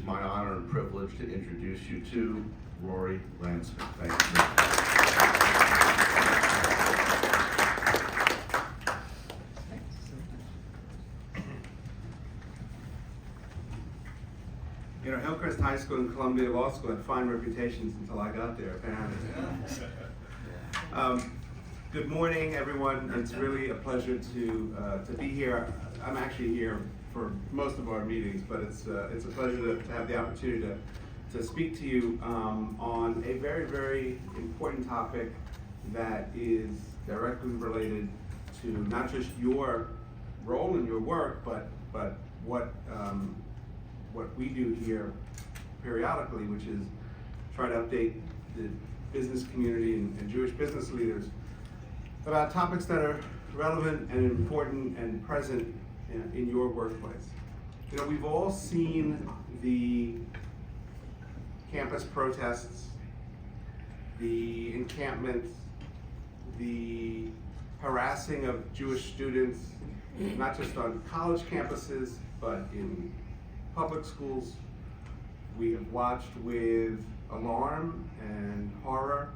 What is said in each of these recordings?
my honor and privilege to introduce you to Rory, Lancman. Thank you. You know, Hillcrest High School and Columbia Law School had fine reputations until I got there, apparently. Good morning, everyone. It's really a pleasure to be here. I'm actually here for most of our meetings, but it's a pleasure to have the opportunity to speak to you on a very, very important topic that is directly related to not just your role in your work, but what we do here periodically, which is try to update the business community and Jewish business leaders about topics that are relevant and important and present in your workplace. You know, we've all seen the campus protests, the encampments, the harassing of Jewish students, not just on college campuses, but in public schools. We have watched with alarm and horror,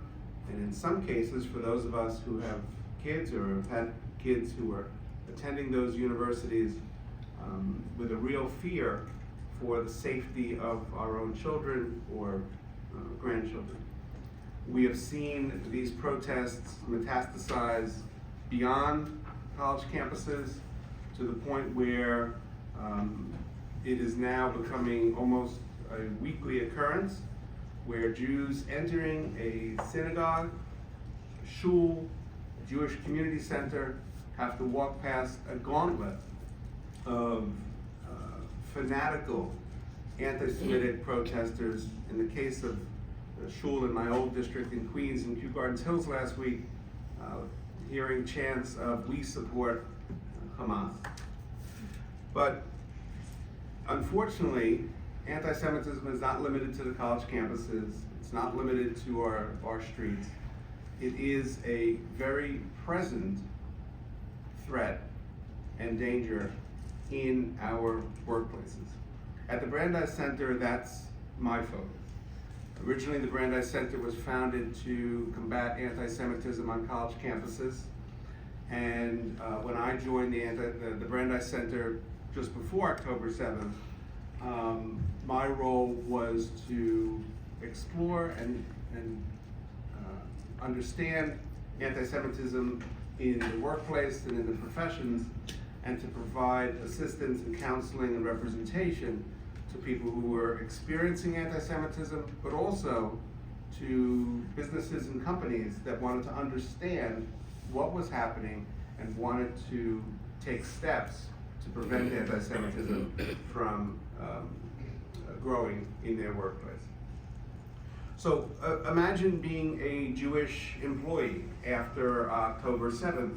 and in some cases, for those of us who have kids or have had kids who are attending those universities, with a real fear for the safety of our own children or grandchildren. We have seen these protests metastasize beyond college campuses to the point where it is now becoming almost a weekly occurrence where Jews entering a synagogue, a shul, a Jewish community center have to walk past a gauntlet of fanatical anti-Semitic protesters. In the case of the shul in my old district in Queens in Kew Gardens Hills last week, hearing chants of "We support Hamas." But unfortunately, anti-Semitism is not limited to the college campuses. It's not limited to our streets. It is a very present threat and danger in our workplaces. At the Brandeis Center, that's my focus. Originally, the Brandeis Center was founded to combat anti-Semitism on college campuses. And when I joined the Brandeis Center just before October 7th, my role was to explore and understand anti-Semitism in the workplace and in the professions, and to provide assistance and counseling and representation to people who were experiencing anti-Semitism, but also to businesses and companies that wanted to understand what was happening and wanted to take steps to prevent anti-Semitism from growing in their workplace. So imagine being a Jewish employee after October 7th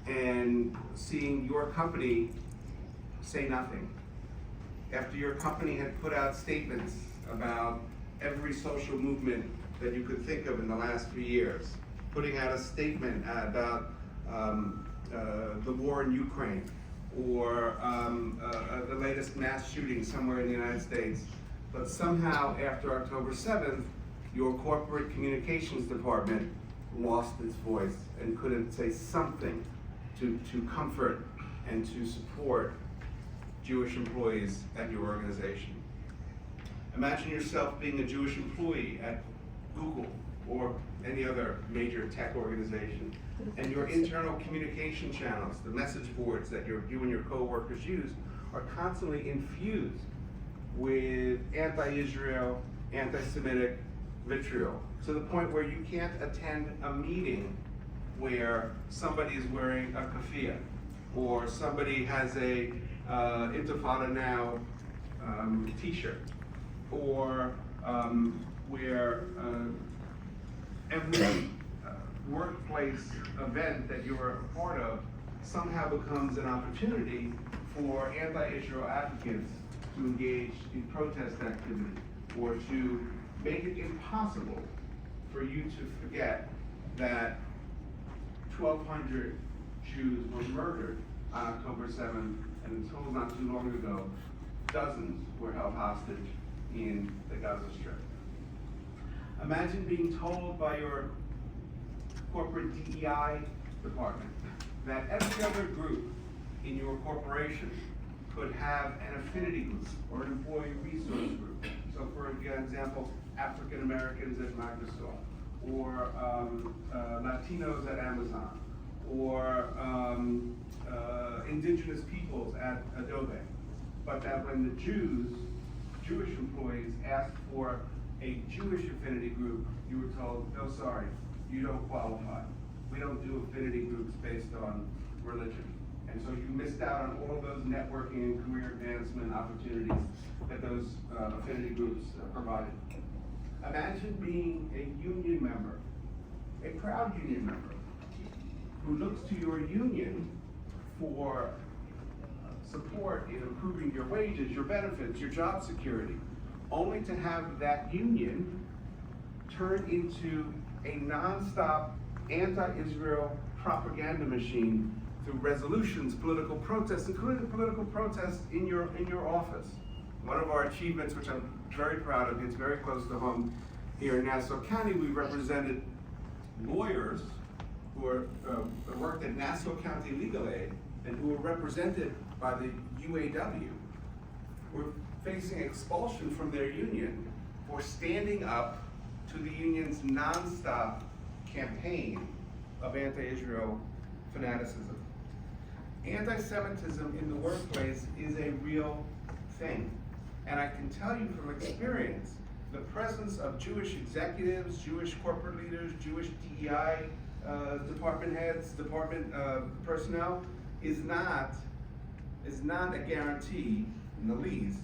and seeing your company say nothing. After your company had put out statements about every social movement that you could think of in the last few years, putting out a statement about the war in Ukraine, or the latest mass shooting somewhere in the United States. But somehow, after October 7th, your corporate communications department lost its voice and couldn't say something to comfort and to support Jewish employees at your organization. Imagine yourself being a Jewish employee at Google or any other major tech organization, and your internal communication channels, the message boards that you and your coworkers use, are constantly infused with anti-Israel, anti-Semitic vitriol, to the point where you can't attend a meeting where somebody is wearing a keffiyeh, or somebody has a Intifada Now t-shirt, or where every workplace event that you're a part of somehow becomes an opportunity for anti-Israel advocates to engage in protest activity, or to make it impossible for you to forget that 1,200 Jews were murdered on October 7th, and until not too long ago, dozens were held hostage in the Gaza Strip. Imagine being told by your corporate DEI department that every other group in your corporation could have an affinity group or an employee resource group. So for example, African Americans at Microsoft, or Latinos at Amazon, or indigenous peoples at Adobe. But that when the Jewish employees asked for a Jewish affinity group, you were told, no, sorry, you don't qualify. We don't do affinity groups based on religion. And so you missed out on all of those networking and career advancement opportunities that those affinity groups provided. Imagine being a union member, a proud union member, who looks to your union for support in improving your wages, your benefits, your job security, only to have that union turn into a nonstop anti-Israel propaganda machine through resolutions, political protests, including political protests in your office. One of our achievements, which I'm very proud of, it's very close to home here in Nassau County, we represented lawyers who worked at Nassau County Legal Aid and who were represented by the UAW, were facing expulsion from their union for standing up to the union's nonstop campaign of anti-Israel fanaticism. Anti-Semitism in the workplace is a real thing. And I can tell you from experience, the presence of Jewish executives, Jewish corporate leaders, Jewish DEI department heads, department personnel is not a guarantee in the least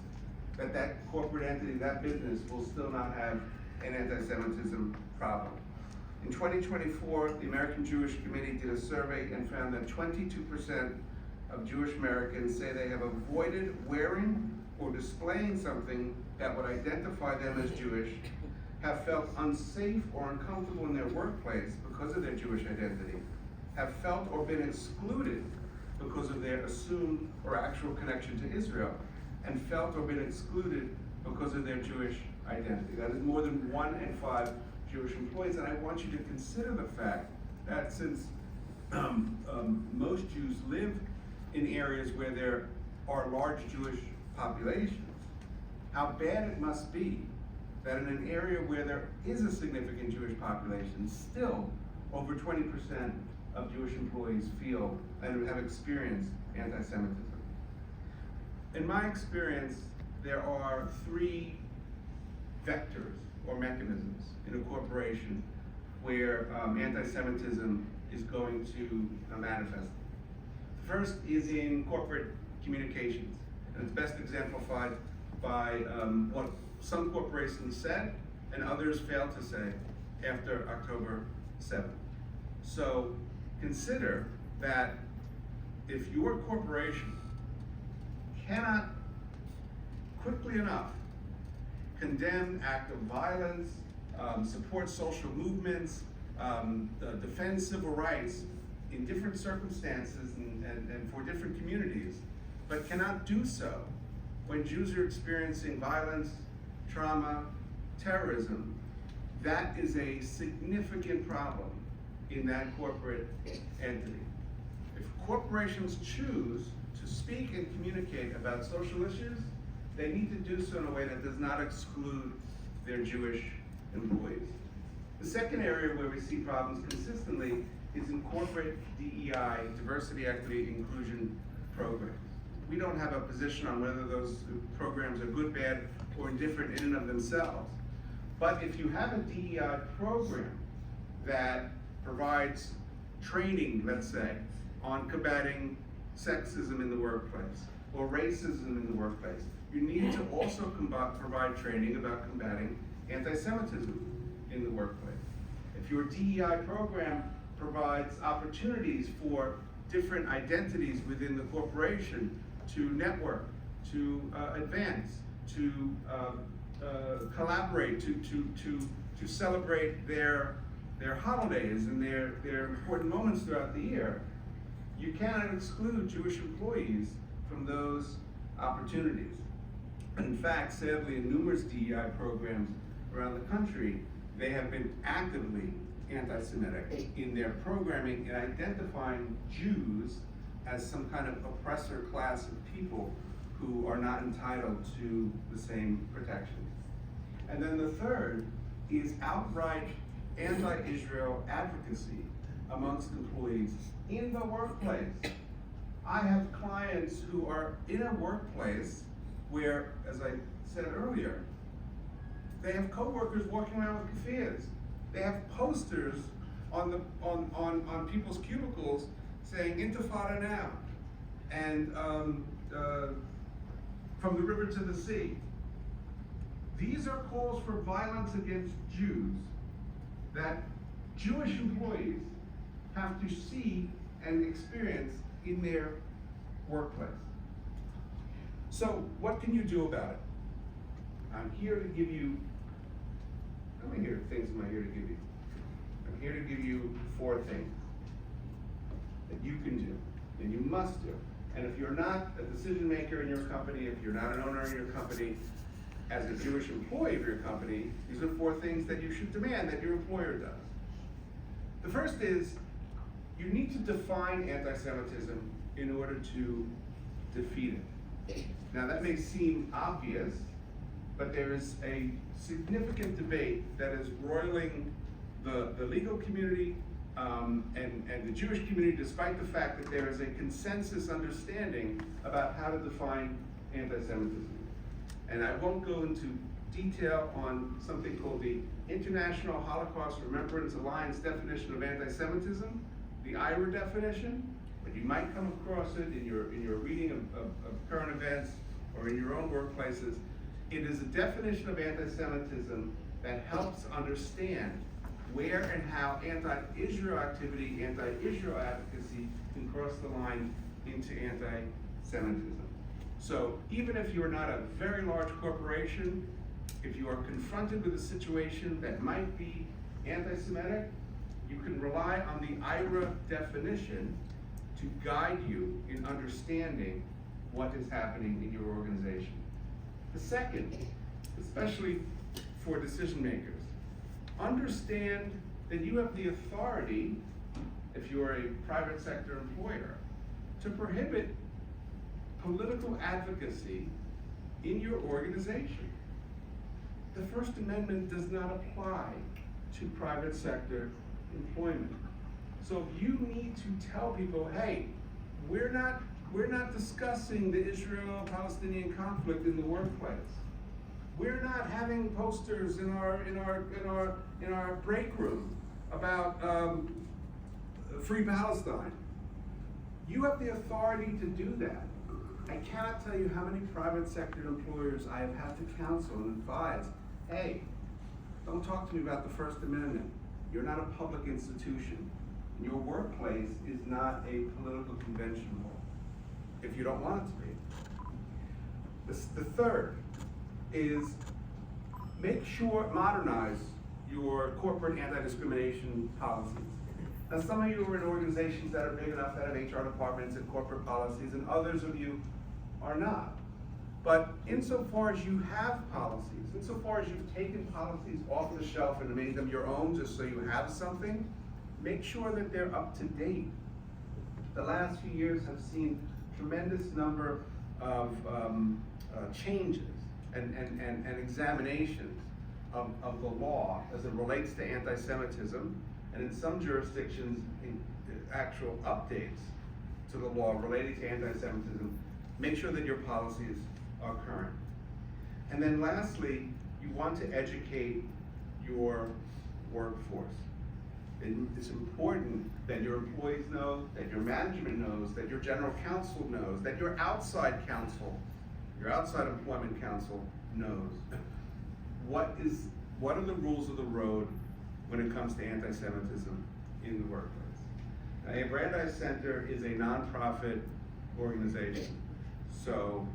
that corporate entity, that business will still not have an anti-Semitism problem. In 2024, the American Jewish Committee did a survey and found that 22% of Jewish Americans say they have avoided wearing or displaying something that would identify them as Jewish, have felt unsafe or uncomfortable in their workplace because of their Jewish identity, have felt or been excluded because of their assumed or actual connection to Israel, and felt or been excluded because of their Jewish identity. That is more than 1 in 5 Jewish employees, and I want you to consider the fact that since most Jews live in areas where there are large Jewish populations, how bad it must be that in an area where there is a significant Jewish population, still over 20% of Jewish employees feel and have experienced anti-Semitism. In my experience, there are 3 vectors or mechanisms in a corporation where anti-Semitism is going to manifest. The first is in corporate communications, and it's best exemplified by what some corporations said and others failed to say after October 7th. So consider that if your corporation cannot quickly enough condemn acts of violence, support social movements, defend civil rights in different circumstances and for different communities, but cannot do so when Jews are experiencing violence, trauma, terrorism, that is a significant problem in that corporate entity. If corporations choose to speak and communicate about social issues, they need to do so in a way that does not exclude their Jewish employees. The second area where we see problems consistently is in corporate DEI, diversity, equity, inclusion programs. We don't have a position on whether those programs are good, bad, or indifferent in and of themselves. But if you have a DEI program that provides training, let's say, on combating sexism in the workplace or racism in the workplace, you need to also provide training about combating anti-Semitism in the workplace. If your DEI program provides opportunities for different identities within the corporation to network, to advance, to collaborate, to celebrate their holidays and their important moments throughout the year, you cannot exclude Jewish employees from those opportunities. In fact, sadly, in numerous DEI programs around the country, they have been actively anti-Semitic in their programming and identifying Jews as some kind of oppressor class of people who are not entitled to the same protections. And then the third is outright anti-Israel advocacy amongst employees in the workplace. I have clients who are in a workplace where, as I said earlier, they have coworkers walking around with keffiyehs. They have posters on people's cubicles saying "Intifada now," and from the river to the sea. These are calls for violence against Jews that Jewish employees have to see and experience in their workplace. So what can you do about it? I'm here to give you, how many things am I here to give you? I'm here to give you 4 things that you can do, and you must do. And if you're not a decision maker in your company, if you're not an owner in your company, as a Jewish employee of your company, these are 4 things that you should demand that your employer does. The first is, you need to define anti-Semitism in order to defeat it. Now that may seem obvious, but there is a significant debate that is roiling the legal community and the Jewish community, despite the fact that there is a consensus understanding about how to define anti-Semitism. And I won't go into detail on something called the International Holocaust Remembrance Alliance definition of anti-Semitism, the IRA definition, but you might come across it in your reading of current events or in your own workplaces. It is a definition of anti-Semitism that helps understand where and how anti-Israel activity, anti-Israel advocacy can cross the line into anti-Semitism. So even if you're not a very large corporation, if you are confronted with a situation that might be anti-Semitic, you can rely on the IRA definition to guide you in understanding what is happening in your organization. The second, especially for decision makers, understand that you have the authority, if you are a private sector employer, to prohibit political advocacy in your organization. The First Amendment does not apply to private sector employment. So if you need to tell people, hey, we're not discussing the Israel-Palestinian conflict in the workplace. We're not having posters in our break room about free Palestine. You have the authority to do that. I cannot tell you how many private sector employers I have had to counsel and advise, hey, don't talk to me about the First Amendment. You're not a public institution. Your workplace is not a political convention hall, if you don't want it to be. The third is modernize your corporate anti-discrimination policies. Now some of you are in organizations that are big enough that have HR departments and corporate policies, and others of you are not. But insofar as you have policies, insofar as you've taken policies off the shelf and made them your own just so you have something, make sure that they're up to date. The last few years have seen tremendous number of changes and examinations of the law as it relates to anti-Semitism, and in some jurisdictions, actual updates to the law relating to anti-Semitism. Make sure that your policies are current. And then lastly, you want to educate your workforce. It's important that your employees know, that your management knows, that your general counsel knows, that your outside counsel, your outside employment counsel knows what are the rules of the road when it comes to anti-Semitism in the workplace. Now, a Brandeis Center is a nonprofit organization, so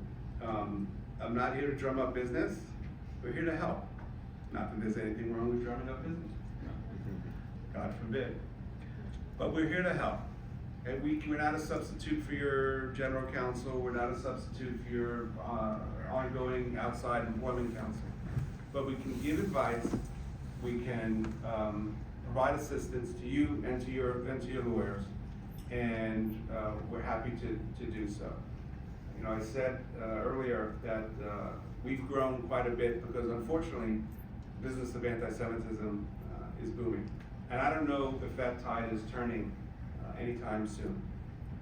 I'm not here to drum up business. We're here to help. Not that there's anything wrong with drumming up business. God forbid. But we're here to help. And we're not a substitute for your general counsel. We're not a substitute for your ongoing outside employment counseling. But we can give advice, we can provide assistance to you and to your lawyers, and we're happy to do so. You know, I said earlier that we've grown quite a bit because unfortunately, business of anti-Semitism is booming. And I don't know if that tide is turning anytime soon.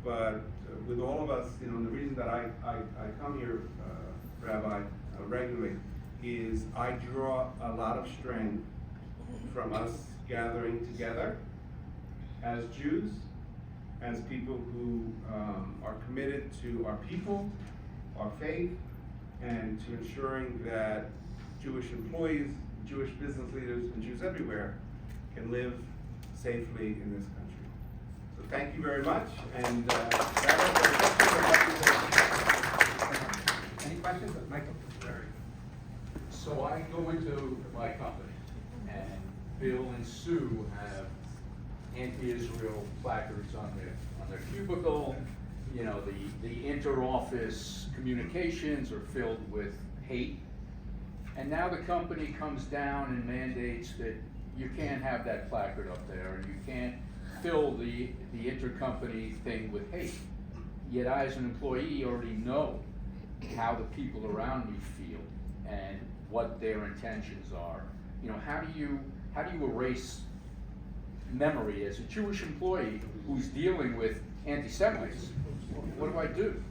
But with all of us, you know, and the reason that I come here, Rabbi, regularly, is I draw a lot of strength from us gathering together as Jews, as people who are committed to our people, our faith, and to ensuring that Jewish employees, Jewish business leaders, and Jews everywhere can live safely in this country. So thank you very much, and any questions? Michael? So I go into my company, and Bill and Sue have anti-Israel placards on their cubicle. You know, the inter-office communications are filled with hate. And now the company comes down and mandates that you can't have that placard up there, and you can't fill the intercompany thing with hate. Yet I, as an employee, already know how the people around me feel and what their intentions are. You know, how do you erase memory as a Jewish employee who's dealing with anti-Semites? What do I do?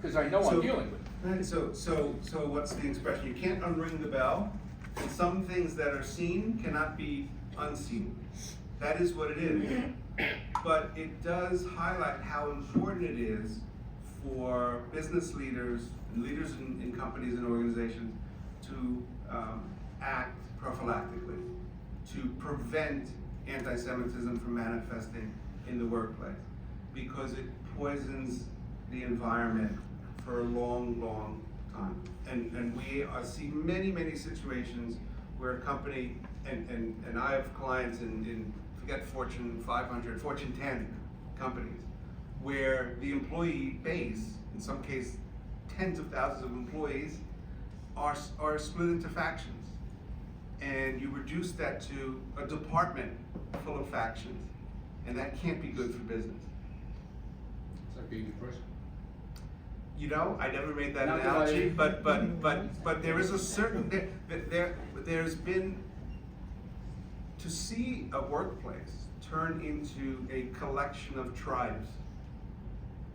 Because I know I'm dealing with it. Right, so what's the expression? You can't unring the bell, and some things that are seen cannot be unseen. That is what it is. But it does highlight how important it is for business leaders and leaders in companies and organizations to act prophylactically, to prevent anti-Semitism from manifesting in the workplace, because it poisons the environment for a long, long time. And we see many situations where a company, and I have clients in forget Fortune 500, Fortune 10 companies, where the employee base, in some cases tens of thousands of employees, are split into factions. And you reduce that to a department full of factions, and that can't be good for business. It's like being in prison. You know, I never made that Not that analogy, I- but there is a certain, there's been, to see a workplace turn into a collection of tribes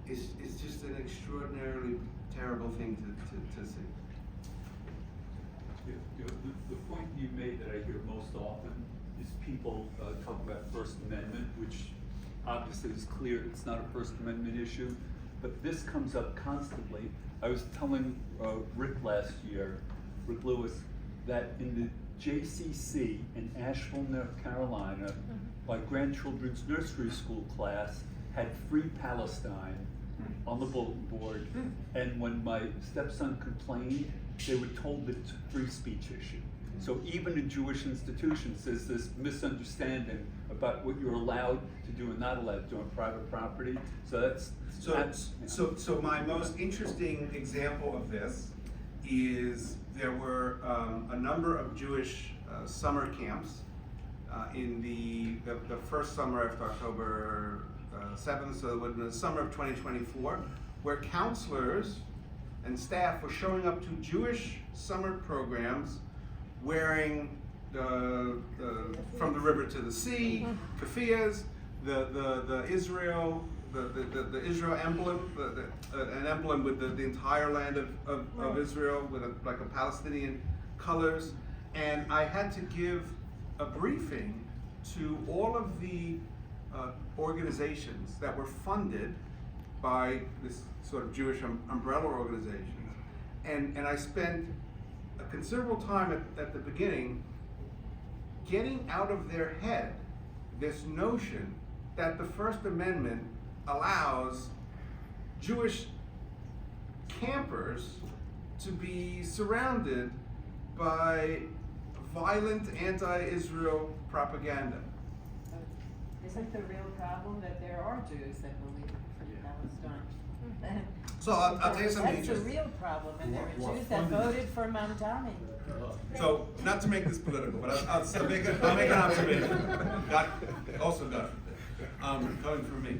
is just an extraordinarily terrible thing to see. The point you made that I hear most often is people talk about First Amendment, which obviously is clear it's not a First Amendment issue, but this comes up constantly. I was telling Rick last year, Rick Lewis, that in the JCC in Asheville, North Carolina, my grandchildren's nursery school class had Free Palestine on the bulletin board, and when my stepson complained, they were told that it's a free speech issue. So even in Jewish institutions, there's this misunderstanding about what you're allowed to do and not allowed to do on private property. So that's So my most interesting example of this is there were a number of Jewish summer camps in the first summer after October 7th, so in the summer of 2024, where counselors and staff were showing up to Jewish summer programs wearing from the river to the sea, keffiyehs, the Israel, the Israel emblem, an emblem with the entire land of Israel with like a Palestinian colors. And I had to give a briefing to all of the organizations that were funded by this sort of Jewish umbrella organization. And I spent a considerable time at the beginning getting out of their head this notion that the First Amendment allows Jewish campers to be surrounded by violent anti-Israel propaganda. Isn't the real problem that there are Jews that believe in Palestine? So I'll tell you something. That's a real problem, and there are Jews that voted for Mamdani. So, not to make this political, but I'll make an observation. God forbid. Coming from me.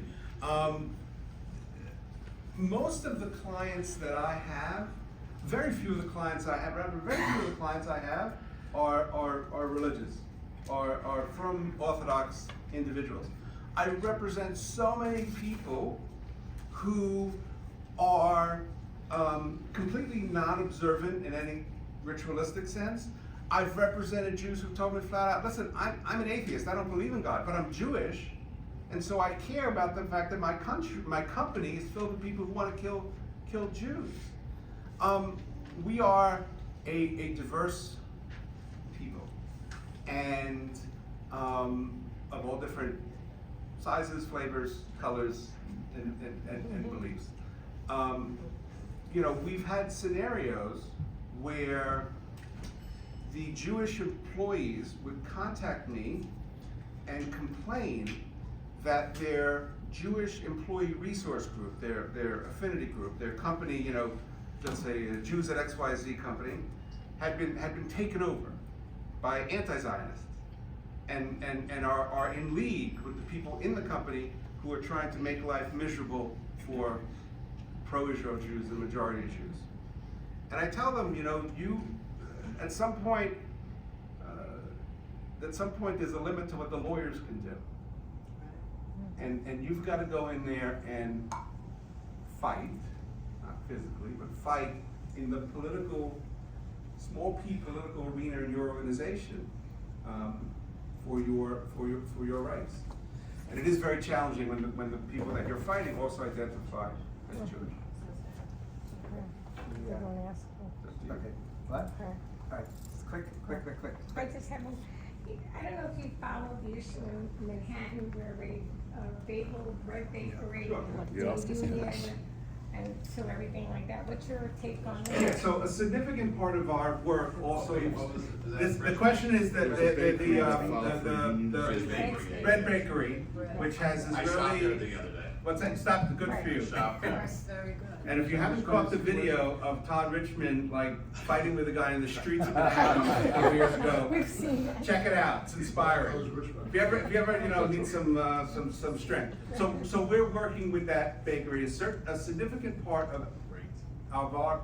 Most of the clients that I have, very few of the clients I have are religious, are from Orthodox individuals. I represent so many people who are completely non-observant in any ritualistic sense. I've represented Jews who told me flat out, listen, I'm an atheist, I don't believe in God, but I'm Jewish, and so I care about the fact that my company is filled with people who want to kill Jews. We are a diverse people, and of all different sizes, flavors, colors, and beliefs. We've had scenarios where the Jewish employees would contact me and complain that their Jewish employee resource group, their affinity group, their company, let's say Jews at XYZ company, had been taken over by anti-Zionists and are in league with the people in the company who are trying to make life miserable for pro-Israel Jews, the majority of Jews. And I tell them, you, at some point there's a limit to what the lawyers can do. And you've got to go in there and fight, not physically, but fight in the small p political arena in your organization for your rights. And it is very challenging when the people that you're fighting also identify as Jewish. Okay, what? All right, just quick. I just have one. I don't know if you followed the issue in Manhattan where a bagel, bread bakery, and so everything like that. What's your take on that? Yeah, so a significant part of our work also is, the question is that the bread bakery, which has Israeli. What's that? Stop. Good for you. Very good. And if you haven't caught the video of Todd Richmond fighting with a guy in the streets of Manhattan a couple years ago, We've seen that. check it out. It's inspiring. If you ever need some strength. So we're working with that bakery. A significant part of our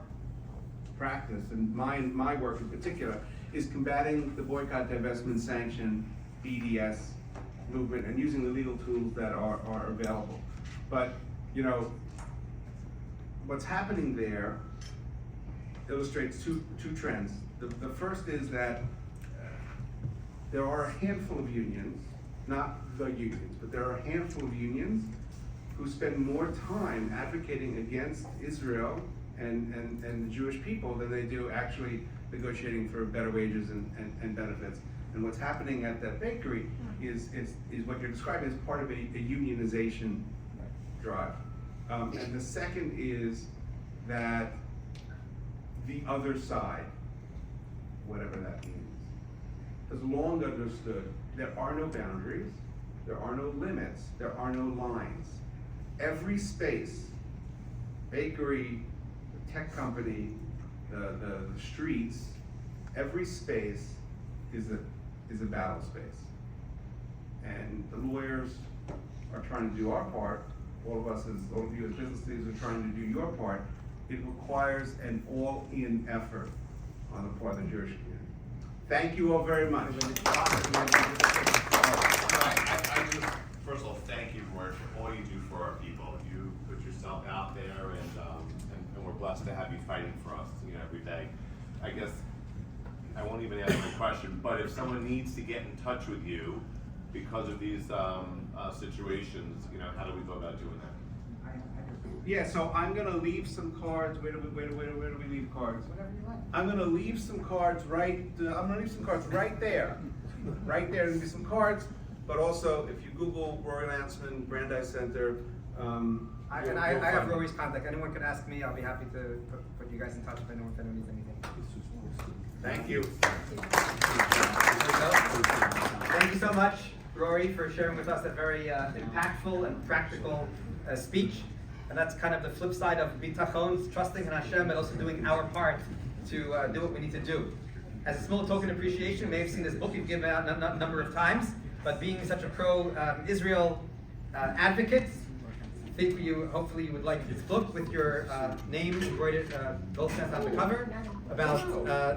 practice and my work in particular is combating the boycott, divestment, sanction, BDS movement, and using the legal tools that are available. But what's happening there illustrates two trends. The first is that there are a handful of unions, not the unions, but there are a handful of unions who spend more time advocating against Israel and the Jewish people than they do actually negotiating for better wages and benefits. And what's happening at that bakery is what you're describing as part of a unionization drive. And the second is that the other side, whatever that means, has long understood there are no boundaries, there are no limits, there are no lines. Every space, bakery, the tech company, the streets, every space is a battle space. And the lawyers are trying to do our part. All of you as business leaders are trying to do your part. It requires an all-in effort on the part of the Jewish community. Thank you all very much. I just, first of all, thank you, Rory, for all you do for our people. You put yourself out there, and we're blessed to have you fighting for us, every day. I guess I won't even ask the question, but if someone needs to get in touch with you because of these situations, how do we go about doing that? Yeah, so I'm gonna leave some cards. Where do we leave cards? Whatever you like. I'm gonna leave some cards right there. Right there, there'll be some cards, but also if you Google Rory Lancman, Brandeis Center, I have Rory's contact. Anyone can ask me. I'll be happy to put you guys in touch if anyone needs anything. Thank you. Thank you so much, Rory, for sharing with us a very impactful and practical speech. And that's kind of the flip side of bitachon, trusting in Hashem, and also doing our part to do what we need to do. As a small token of appreciation, you may have seen this book you've given out a number of times, but being such a pro-Israel advocate, I think hopefully you would like this book with your name embroidered gold stamp on the cover, about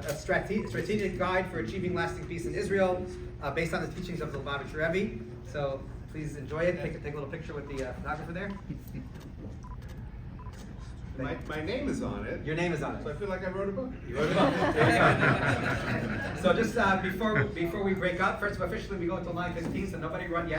a strategic guide for achieving lasting peace in Israel, based on the teachings of the Lubavitch Rebbe. So please enjoy it. Take a little picture with the photographer there. My name is on it. Your name is on it. So I feel like I wrote a book. You wrote it up. So just before we break up, first officially we go until 9:15, so nobody run yet.